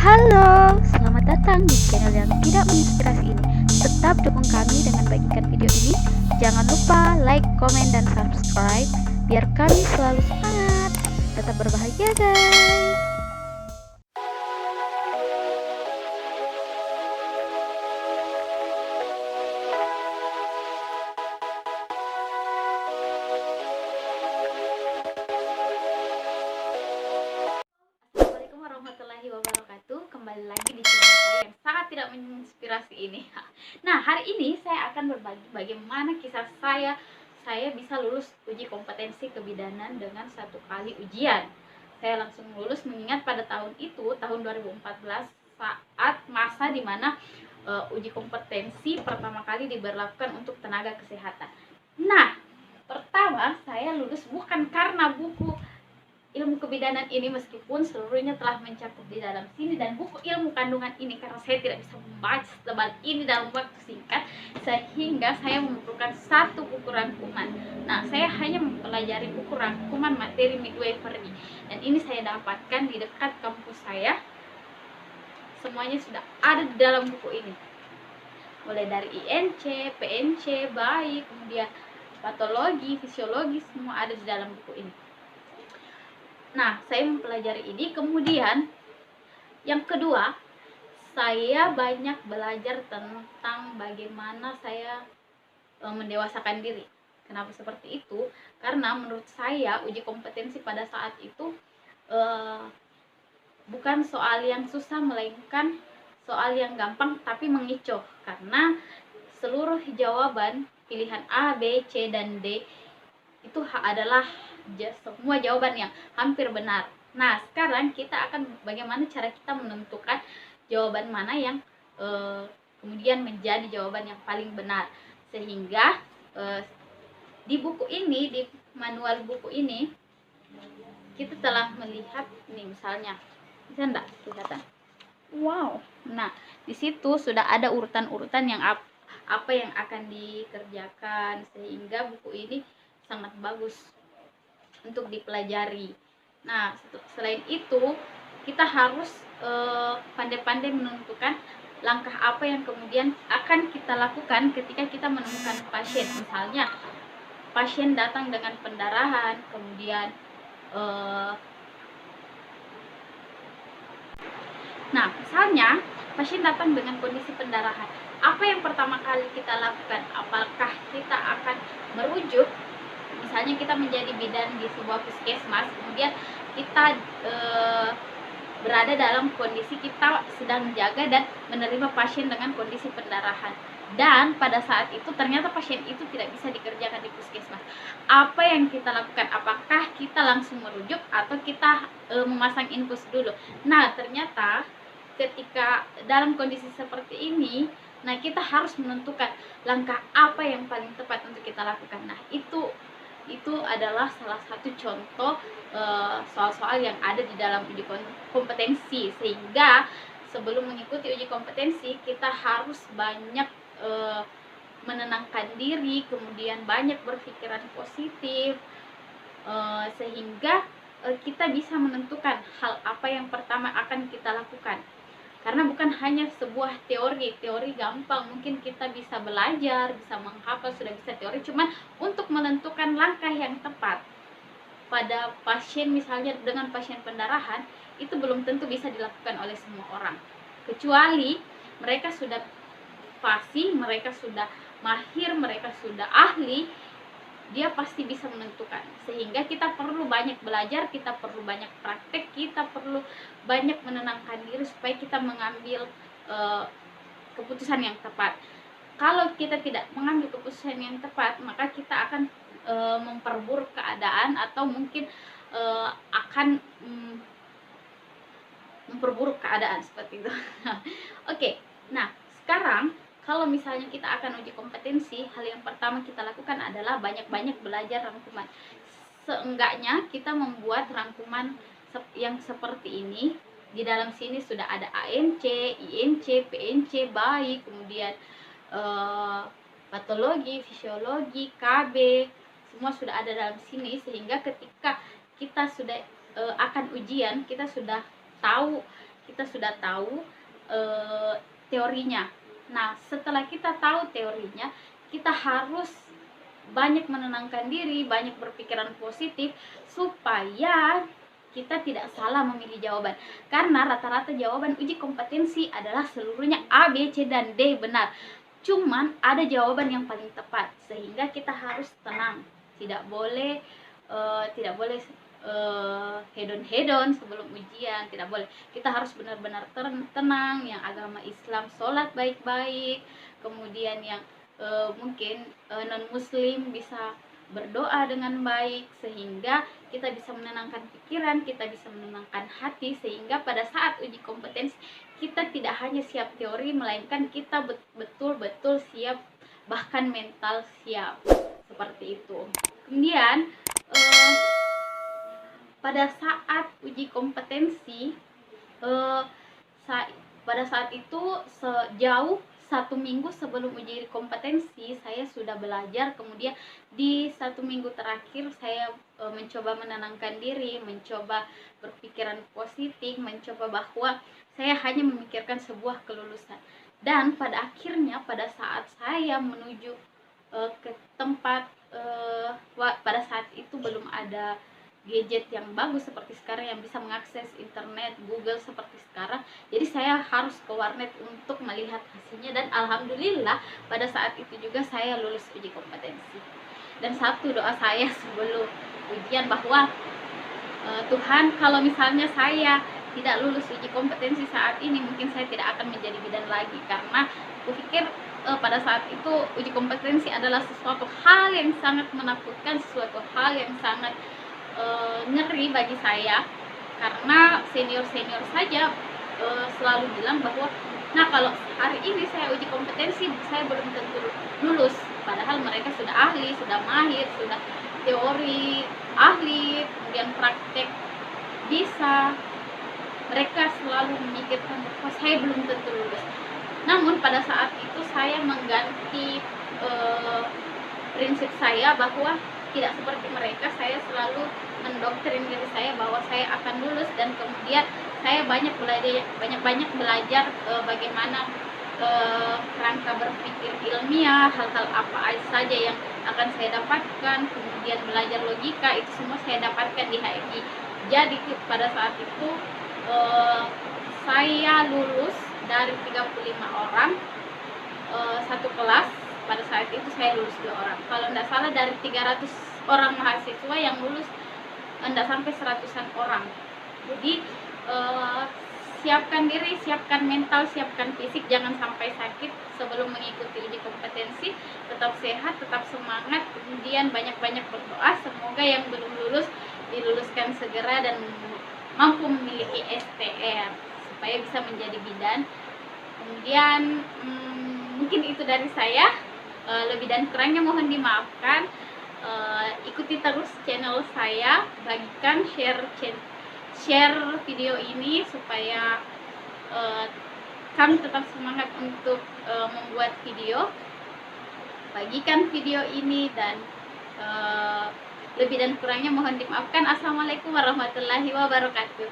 Halo, selamat datang di channel yang tidak menginspirasi ini. Tetap dukung kami dengan bagikan video ini. Jangan lupa like, komen, dan subscribe biar kami selalu semangat. Tetap berbahagia guys. Assalamualaikum warahmatullahi wabarakatuh. Kembali lagi di channel saya yang sangat tidak menginspirasi ini. Nah, hari ini saya akan berbagi bagaimana kisah saya bisa lulus uji kompetensi kebidanan dengan 1 kali ujian. Saya langsung lulus mengingat pada tahun itu, tahun 2014, saat masa dimana uji kompetensi pertama kali diberlakukan untuk tenaga kesehatan. Nah, pertama saya lulus bukan karena buku ilmu kebidanan ini, meskipun seluruhnya telah mencakup di dalam sini, dan buku ilmu kandungan ini karena saya tidak bisa membaca setebal ini dalam waktu singkat, sehingga saya memerlukan satu buku rangkuman. Nah, saya hanya mempelajari buku rangkuman materi midwifery, dan ini saya dapatkan di dekat kampus saya. Semuanya sudah ada di dalam buku ini, mulai dari INC, PNC, bayi, kemudian patologi, fisiologi, semua ada di dalam buku ini. Nah, saya mempelajari ini. Kemudian yang kedua, saya banyak belajar tentang bagaimana saya mendewasakan diri. Kenapa seperti itu? Karena menurut saya uji kompetensi pada saat itu bukan soal yang susah, melainkan soal yang gampang tapi mengecoh, karena seluruh jawaban pilihan A, B, C, dan D itu adalah semua jawaban yang hampir benar. Nah, sekarang kita akan bagaimana cara kita menentukan jawaban mana yang kemudian menjadi jawaban yang paling benar. Sehingga di buku ini, di manual buku ini, kita telah melihat nih, misalnya bisa enggak kelihatan? Wow. Nah, di situ sudah ada urutan-urutan yang apa yang akan dikerjakan, sehingga buku ini sangat bagus untuk dipelajari. Nah, selain itu kita harus pandai-pandai menentukan langkah apa yang kemudian akan kita lakukan ketika kita menemukan pasien. Misalnya pasien datang dengan pendarahan, kemudian nah, misalnya pasien datang dengan kondisi pendarahan, apa yang pertama kali kita lakukan? Apakah kita akan merujuk, misalnya kita menjadi bidan di sebuah puskesmas, kemudian kita berada dalam kondisi kita sedang menjaga dan menerima pasien dengan kondisi pendarahan, dan pada saat itu ternyata pasien itu tidak bisa dikerjakan di puskesmas. Apa yang kita lakukan? Apakah kita langsung merujuk atau kita memasang infus dulu? Nah, ternyata ketika dalam kondisi seperti ini, nah kita harus menentukan langkah apa yang paling tepat untuk kita lakukan. Nah, itu adalah salah satu contoh soal-soal yang ada di dalam uji kompetensi. Sehingga sebelum mengikuti uji kompetensi, kita harus banyak menenangkan diri, kemudian banyak berpikiran positif, sehingga kita bisa menentukan hal apa yang pertama akan kita lakukan. Karena bukan hanya sebuah teori gampang, mungkin kita bisa belajar, bisa menghafal, sudah bisa teori, cuman untuk menentukan langkah yang tepat pada pasien, misalnya dengan pasien pendarahan, itu belum tentu bisa dilakukan oleh semua orang. Kecuali mereka sudah fasih, mereka sudah mahir, mereka sudah ahli, dia pasti bisa menentukan. Sehingga kita perlu banyak belajar, kita perlu banyak praktek, kita perlu banyak menenangkan diri supaya kita mengambil keputusan yang tepat. Kalau kita tidak mengambil keputusan yang tepat, maka kita akan memperburuk keadaan, atau mungkin akan memperburuk keadaan seperti itu. Oke. Nah, sekarang kalau misalnya kita akan uji kompetensi, hal yang pertama kita lakukan adalah banyak-banyak belajar rangkuman. Seenggaknya kita membuat rangkuman yang seperti ini. Di dalam sini sudah ada ANC, INC, PNC, bayi, kemudian patologi, fisiologi, KB, semua sudah ada dalam sini. Sehingga ketika kita sudah akan ujian, kita sudah tahu kita sudah tahu teorinya. Nah, setelah kita tahu teorinya, kita harus banyak menenangkan diri, banyak berpikiran positif supaya kita tidak salah memilih jawaban. Karena rata-rata jawaban uji kompetensi adalah seluruhnya A, B, C, dan D benar. Cuman ada jawaban yang paling tepat, sehingga kita harus tenang. Tidak boleh hedon-hedon sebelum ujian, tidak boleh. Kita harus benar-benar tenang, yang agama Islam sholat baik-baik, kemudian yang mungkin non muslim bisa berdoa dengan baik, sehingga kita bisa menenangkan pikiran, kita bisa menenangkan hati, sehingga pada saat uji kompetensi kita tidak hanya siap teori, melainkan kita betul-betul siap, bahkan mental siap, seperti itu. Kemudian pada saat uji kompetensi, pada saat itu sejauh 1 minggu sebelum uji kompetensi saya sudah belajar. Kemudian di 1 minggu terakhir saya mencoba menenangkan diri, mencoba berpikiran positif, mencoba bahwa saya hanya memikirkan sebuah kelulusan. Dan pada akhirnya pada saat saya menuju ke tempat, pada saat itu belum ada gadget yang bagus seperti sekarang yang bisa mengakses internet, Google seperti sekarang. Jadi saya harus ke warnet untuk melihat hasilnya, dan alhamdulillah pada saat itu juga saya lulus uji kompetensi. Dan satu doa saya sebelum ujian bahwa Tuhan, kalau misalnya saya tidak lulus uji kompetensi saat ini, mungkin saya tidak akan menjadi bidan lagi, karena aku pikir pada saat itu uji kompetensi adalah sesuatu hal yang sangat menakutkan, sesuatu hal yang sangat ngeri bagi saya, karena senior-senior saja selalu bilang bahwa nah kalau hari ini saya uji kompetensi saya belum tentu lulus, padahal mereka sudah ahli, sudah mahir, sudah teori ahli, kemudian praktek bisa. Mereka selalu memikirkan bahwa saya belum tentu lulus. Namun pada saat itu saya mengganti prinsip saya bahwa tidak seperti mereka. Saya selalu mendoktrin diri saya bahwa saya akan lulus, dan kemudian saya banyak belajar bagaimana kerangka berpikir ilmiah, hal-hal apa saja yang akan saya dapatkan, kemudian belajar logika, itu semua saya dapatkan di HMI. Jadi pada saat itu saya lulus dari 35 orang satu kelas. Pada saat itu saya lulus 2 orang. Kalau tidak salah dari 300 orang mahasiswa yang lulus tidak sampai 100-an orang. Jadi siapkan diri, siapkan mental, siapkan fisik, jangan sampai sakit sebelum mengikuti uji kompetensi. Tetap sehat, tetap semangat, kemudian banyak-banyak berdoa. Semoga yang belum lulus diluluskan segera dan mampu memiliki STR supaya bisa menjadi bidan. Kemudian mungkin itu dari saya. Lebih dan kurangnya mohon dimaafkan. Ikuti terus channel saya, bagikan, share video ini supaya kami tetap semangat untuk membuat video. Bagikan video ini, dan lebih dan kurangnya mohon dimaafkan. Assalamualaikum warahmatullahi wabarakatuh.